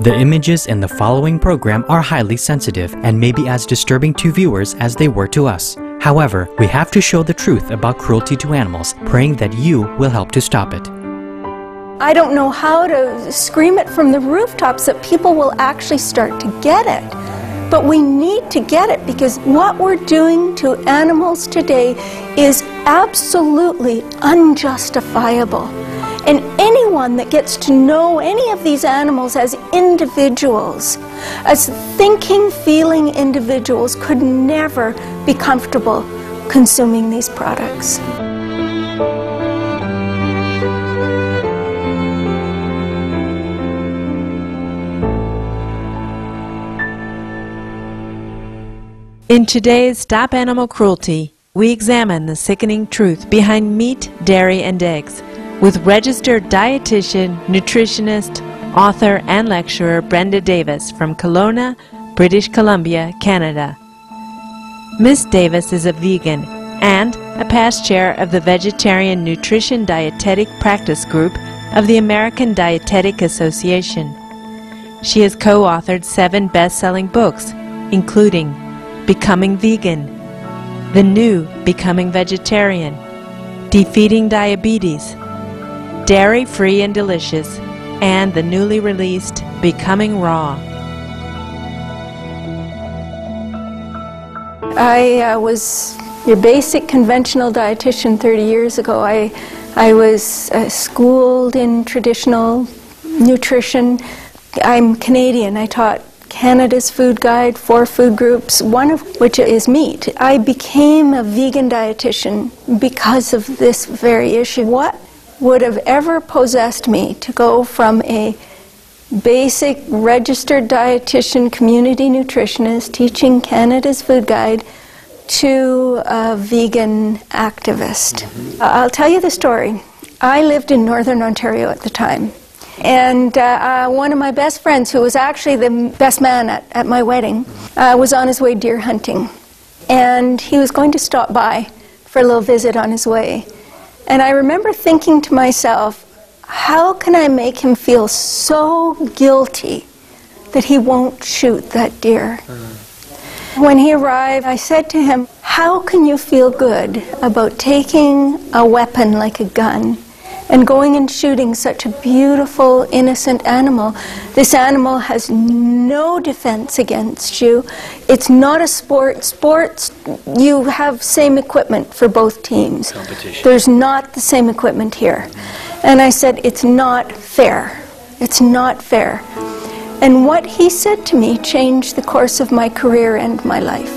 The images in the following program are highly sensitive and may be as disturbing to viewers as they were to us. However, we have to show the truth about cruelty to animals, praying that you will help to stop it. I don't know how to scream it from the rooftops that people will actually start to get it. But we need to get it, because what we're doing to animals today is absolutely unjustifiable. And anyone that gets to know any of these animals as individuals, as thinking, feeling individuals, could never be comfortable consuming these products. In today's Stop Animal Cruelty, we examine the sickening truth behind meat, dairy, and eggs with registered dietitian, nutritionist, author, and lecturer Brenda Davis from Kelowna, British Columbia, Canada. Ms. Davis is a vegan and a past chair of the Vegetarian Nutrition Dietetic Practice Group of the American Dietetic Association. She has co-authored 7 best-selling books, including Becoming Vegan, The New Becoming Vegetarian, Defeating Diabetes, Dairy Free and Delicious, and the newly released Becoming Raw. I was your basic conventional dietitian 30 years ago. I was schooled in traditional nutrition. I'm Canadian. I taught Canada's food guide, 4 food groups, one of which is meat. I became a vegan dietitian because of this very issue. What would have ever possessed me to go from a basic registered dietitian, community nutritionist, teaching Canada's food guide, to a vegan activist? I'll tell you the story. I lived in Northern Ontario at the time. And one of my best friends, who was actually the best man at my wedding, was on his way deer hunting. And he was going to stop by for a little visit on his way. And I remember thinking to myself, how can I make him feel so guilty that he won't shoot that deer? When he arrived, I said to him, how can you feel good about taking a weapon like a gun and going and shooting such a beautiful, innocent animal? This animal has no defense against you. It's not a sport. Sports, you have same equipment for both teams. Competition. There's not the same equipment here. And I said, it's not fair. It's not fair. And what he said to me changed the course of my career and my life.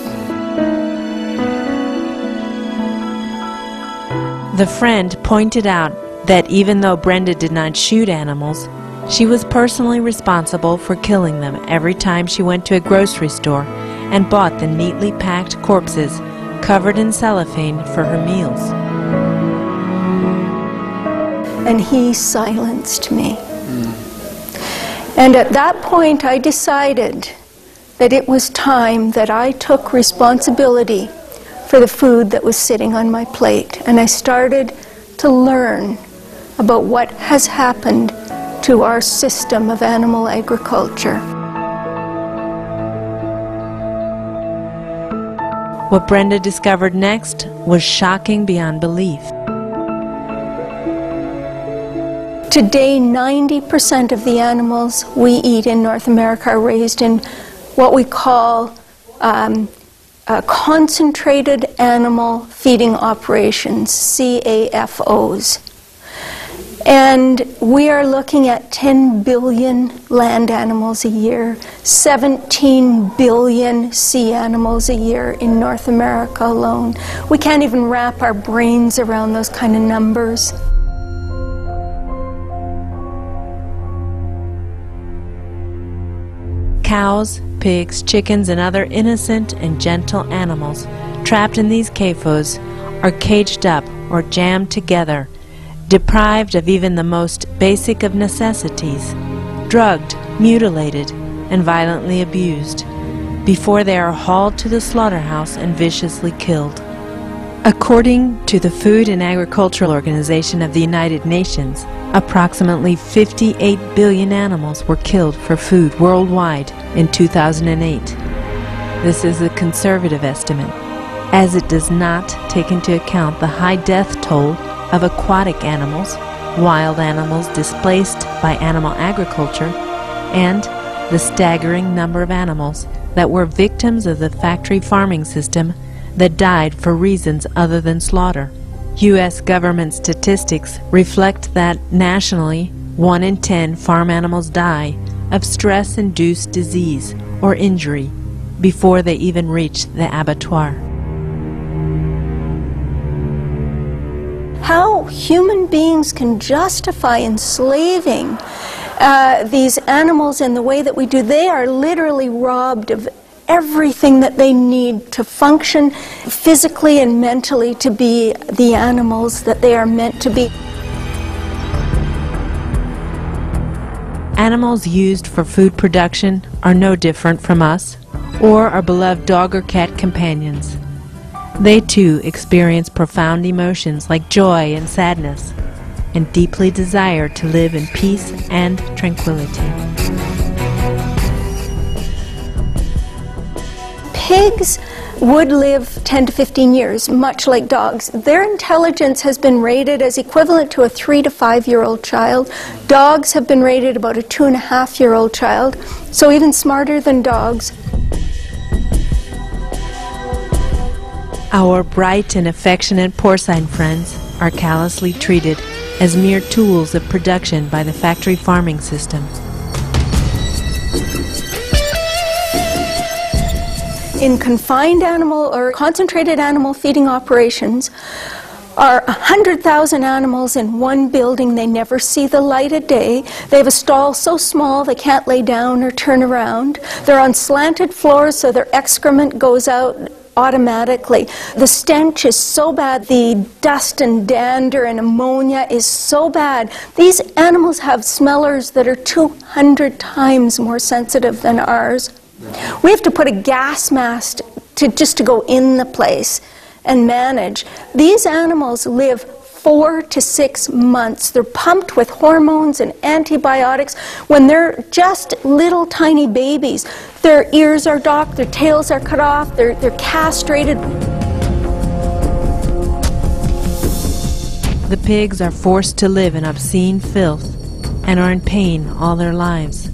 The friend pointed out that even though Brenda did not shoot animals, she was personally responsible for killing them every time she went to a grocery store and bought the neatly packed corpses covered in cellophane for her meals. And he silenced me. And at that point I decided that it was time that I took responsibility for the food that was sitting on my plate. And I started to learn about what has happened to our system of animal agriculture. What Brenda discovered next was shocking beyond belief. Today, 90% of the animals we eat in North America are raised in what we call concentrated animal feeding operations, CAFOs. And we are looking at 10 billion land animals a year, 17 billion sea animals a year in North America alone. We can't even wrap our brains around those kind of numbers. Cows, pigs, chickens, and other innocent and gentle animals trapped in these CAFOs are caged up or jammed together, deprived of even the most basic of necessities, drugged, mutilated, and violently abused, before they are hauled to the slaughterhouse and viciously killed. According to the Food and Agricultural Organization of the United Nations, approximately 58 billion animals were killed for food worldwide in 2008. This is a conservative estimate, as it does not take into account the high death toll of aquatic animals, wild animals displaced by animal agriculture, and the staggering number of animals that were victims of the factory farming system that died for reasons other than slaughter. U.S. government statistics reflect that nationally, 1 in 10 farm animals die of stress-induced disease or injury before they even reach the abattoir. How human beings can justify enslaving these animals in the way that we do, they are literally robbed of everything that they need to function physically and mentally to be the animals that they are meant to be. Animals used for food production are no different from us or our beloved dog or cat companions. They too experience profound emotions like joy and sadness, and deeply desire to live in peace and tranquility. Pigs would live 10 to 15 years, much like dogs. Their intelligence has been rated as equivalent to a 3 to 5-year-old child. Dogs have been rated about a 2.5-year-old child, so even smarter than dogs. Our bright and affectionate porcine friends are callously treated as mere tools of production by the factory farming system. In confined animal or concentrated animal feeding operations are 100,000 animals in one building. They never see the light of day. They have a stall so small they can't lay down or turn around. They're on slanted floors so their excrement goes out automatically. The stench is so bad, the dust and dander and ammonia is so bad. These animals have smellers that are 200 times more sensitive than ours. We have to put a gas mask just to go in the place and manage. These animals live 4 to 6 months. They're pumped with hormones and antibiotics when they're just little tiny babies. Their ears are docked, their tails are cut off, they're castrated. The pigs are forced to live in obscene filth and are in pain all their lives.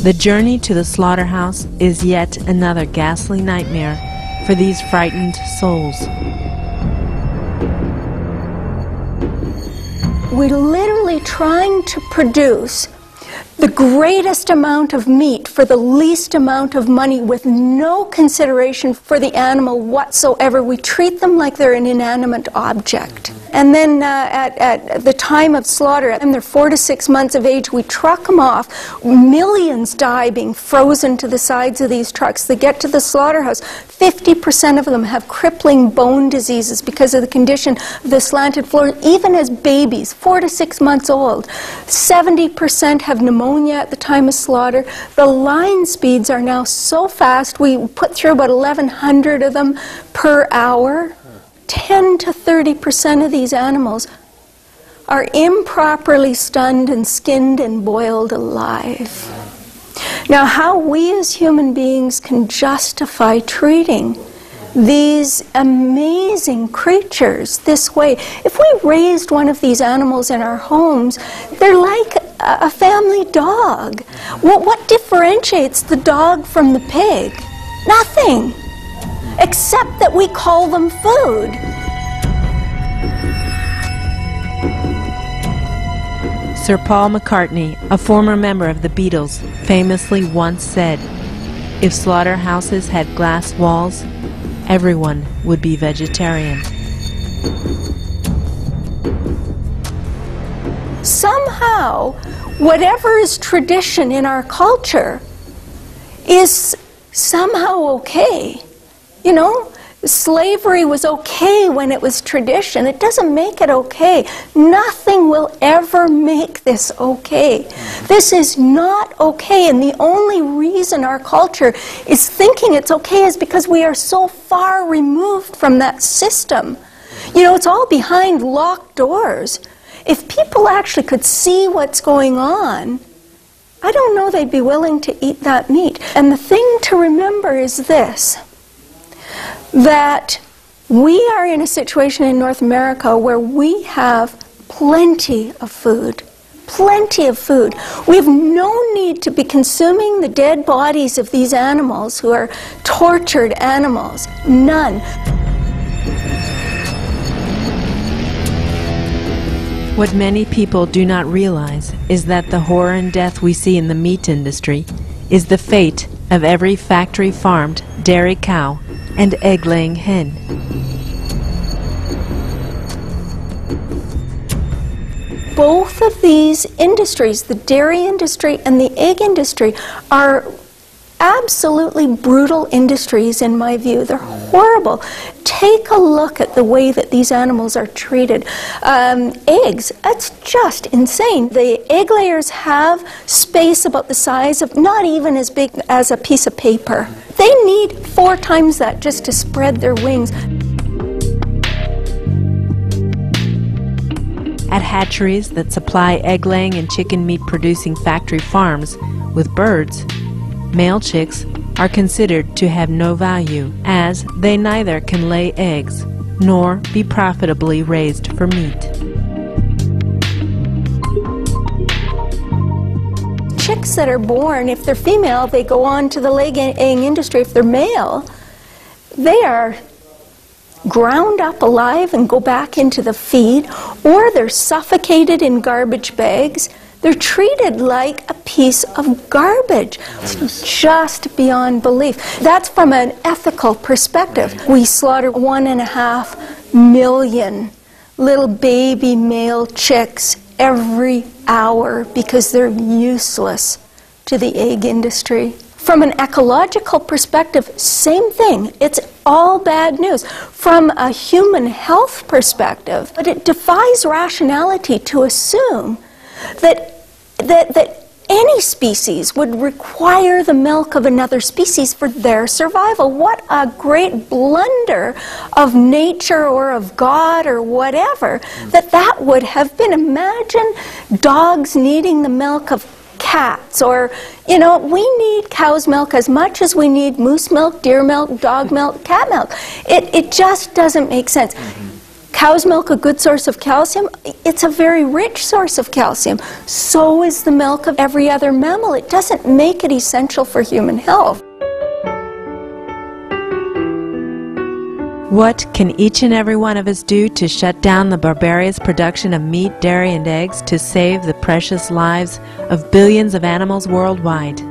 The journey to the slaughterhouse is yet another ghastly nightmare for these frightened souls. We're literally trying to produce the greatest amount of meat for the least amount of money with no consideration for the animal whatsoever. We treat them like they're an inanimate object. And then at the time of slaughter, and they're 4 to 6 months of age, we truck them off. Millions die being frozen to the sides of these trucks. They get to the slaughterhouse. 50% of them have crippling bone diseases because of the condition of the slanted floor, even as babies, 4 to 6 months old. 70% have pneumonia at the time of slaughter. The line speeds are now so fast, we put through about 1,100 of them per hour. 10 to 30% of these animals are improperly stunned and skinned and boiled alive. Now, how we as human beings can justify treating these amazing creatures this way? If we raised one of these animals in our homes, they're like a family dog. What differentiates the dog from the pig? Nothing, except that we call them food. Sir Paul McCartney, a former member of the Beatles, famously once said, "If slaughterhouses had glass walls, everyone would be vegetarian." Somehow, whatever is tradition in our culture is somehow okay. You know, slavery was okay when it was tradition. It doesn't make it okay. Nothing will ever make this okay. This is not okay, and the only reason our culture is thinking it's okay is because we are so far removed from that system. You know, it's all behind locked doors. If people actually could see what's going on, I don't know they'd be willing to eat that meat. And the thing to remember is this, that we are in a situation in North America where we have plenty of food. Plenty of food. We have no need to be consuming the dead bodies of these animals who are tortured animals. None. What many people do not realize is that the horror and death we see in the meat industry is the fate of every factory-farmed dairy cow and egg-laying hen. Both of these industries, the dairy industry and the egg industry, are absolutely brutal industries in my view. They're horrible. Take a look at the way that these animals are treated. Eggs, that's just insane. The egg layers have space about the size of, not even as big as a piece of paper. They need 4 times that just to spread their wings. At hatcheries that supply egg-laying and chicken meat-producing factory farms with birds, male chicks are considered to have no value, as they neither can lay eggs nor be profitably raised for meat. Chicks that are born, if they're female, they go on to the laying industry. If they're male, they are ground up alive and go back into the feed, or they're suffocated in garbage bags. They're treated like a piece of garbage. It's just beyond belief. That's from an ethical perspective. We slaughter 1.5 million little baby male chicks every hour because they're useless to the egg industry. From an ecological perspective, same thing. It's all bad news. From a human health perspective, but it defies rationality to assume that any species would require the milk of another species for their survival. What a great blunder of nature or of God or whatever that would have been. Imagine dogs needing the milk of cats, or, you know, we need cow's milk as much as we need moose milk, deer milk, dog milk, cat milk. It just doesn't make sense. Cow's milk, a good source of calcium? It's a very rich source of calcium. So is the milk of every other mammal. It doesn't make it essential for human health. What can each and every one of us do to shut down the barbarous production of meat, dairy, and eggs to save the precious lives of billions of animals worldwide?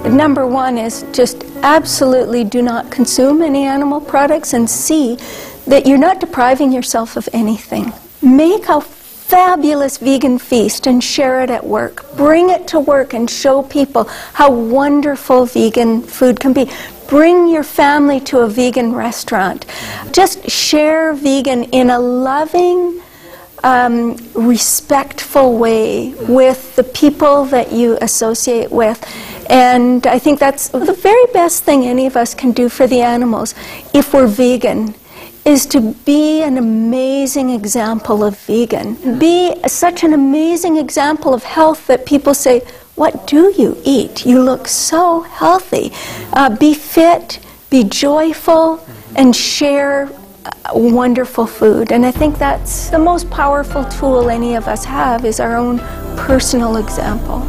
Number one is just absolutely do not consume any animal products, and see that you're not depriving yourself of anything. Make a fabulous vegan feast and share it at work. Bring it to work and show people how wonderful vegan food can be. Bring your family to a vegan restaurant. Just share vegan in a loving, respectful way with the people that you associate with. And I think that's the very best thing any of us can do for the animals if we're vegan, is to be an amazing example of vegan. Be such an amazing example of health that people say, what do you eat? You look so healthy. Be fit, be joyful, and share wonderful food. And I think that's the most powerful tool any of us have, is our own personal example.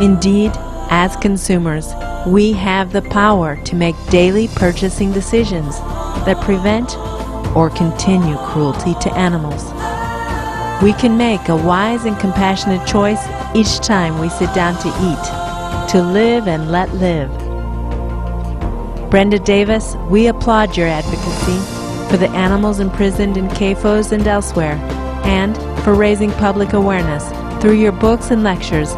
Indeed, as consumers, we have the power to make daily purchasing decisions that prevent or continue cruelty to animals. We can make a wise and compassionate choice each time we sit down to eat, to live and let live. Brenda Davis, we applaud your advocacy for the animals imprisoned in CAFOs and elsewhere, and for raising public awareness through your books and lectures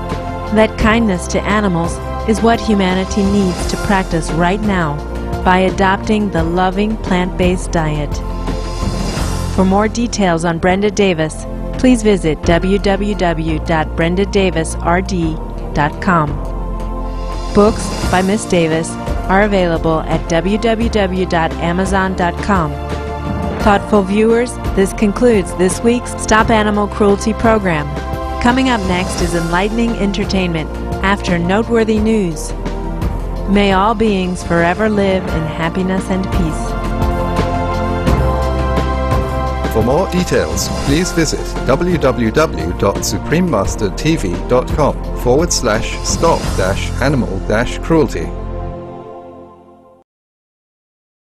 that kindness to animals is what humanity needs to practice right now by adopting the loving plant-based diet. For more details on Brenda Davis, please visit www.brendadavisrd.com. Books by Miss Davis are available at www.amazon.com. Thoughtful viewers, this concludes this week's Stop Animal Cruelty program. Coming up next is enlightening entertainment after noteworthy news. May all beings forever live in happiness and peace. For more details, please visit www.suprememastertv.com/stop-animal-cruelty.